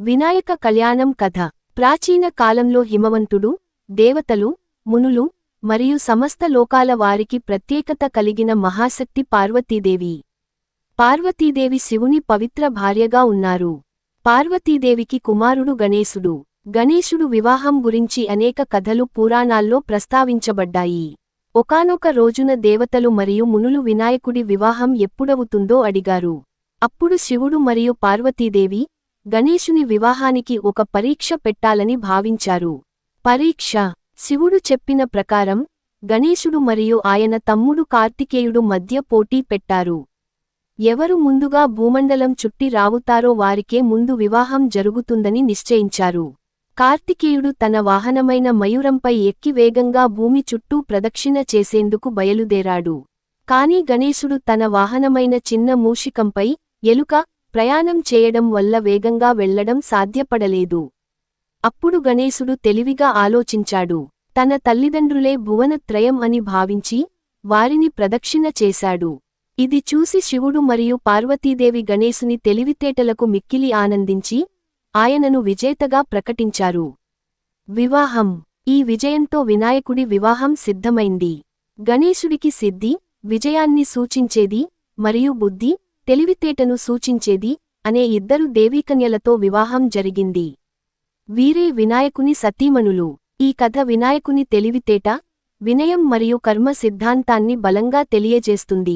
వినాయక కళ్యాణం కథ. ప్రాచీన కాలంలో హిమవంతుడు, దేవతలు, మునులు, మరియు సమస్త లోకాల వారికి ప్రత్యేకత కలిగిన మహాశక్తి పార్వతీదేవి. పార్వతీదేవి శివుని పవిత్ర భార్యగా ఉన్నారు. పార్వతీదేవికి కుమారుడు గణేశుడు. గణేశుడు వివాహం గురించి అనేక కథలు పురాణాల్లో ప్రస్తావించబడ్డాయి. ఒకానొక రోజున దేవతలు మరియు మునులు వినాయకుడి వివాహం ఎప్పుడవుతుందో అడిగారు. అప్పుడు శివుడు మరియు పార్వతీదేవి గణేశుని వివాహానికి ఒక పరీక్ష పెట్టాలని భావించారు. పరీక్ష. శివుడు చెప్పిన ప్రకారం గణేశుడు మరియు ఆయన తమ్ముడు కార్తికేయుడు మధ్య పోటీ పెట్టారు. ఎవరు ముందుగా భూమండలం చుట్టి రావుతారో వారికే ముందు వివాహం జరుగుతుందని నిశ్చయించారు. కార్తికేయుడు తన వాహనమైన మయూరంపై ఎక్కి వేగంగా భూమి చుట్టూ ప్రదక్షిణ చేసేందుకు బయలుదేరాడు. కాని గణేశుడు తన వాహనమైన చిన్న మూషికంపై, ఎలుక, ప్రయాణం చేయడం వల్ల వేగంగా వెళ్లడం సాధ్యపడలేదు. అప్పుడు గణేశుడు తెలివిగా ఆలోచించాడు. తన తల్లిదండ్రులే భువనత్రయం అని భావించి వారిని ప్రదక్షిణ చేశాడు. ఇది చూసి శివుడు మరియు పార్వతీదేవి గణేశుని తెలివితేటలకు మిక్కిలి ఆనందించి ఆయనను విజేతగా ప్రకటించారు. వివాహం. ఈ విజయంతో వినాయకుడి వివాహం సిద్ధమైంది. గణేశుడికి సిద్ధి, విజయాన్ని సూచించేది, మరియు బుద్ధి, తెలివితేటను సూచించేది అనే ఇద్దరు దేవీకన్యలతో వివాహం జరిగింది. వీరే వినాయకుని సతీమణులు. ఈ కథ వినాయకుని తెలివితేట, వినయం మరియు కర్మ సిద్ధాంతాన్ని బలంగా తెలియజేస్తుంది.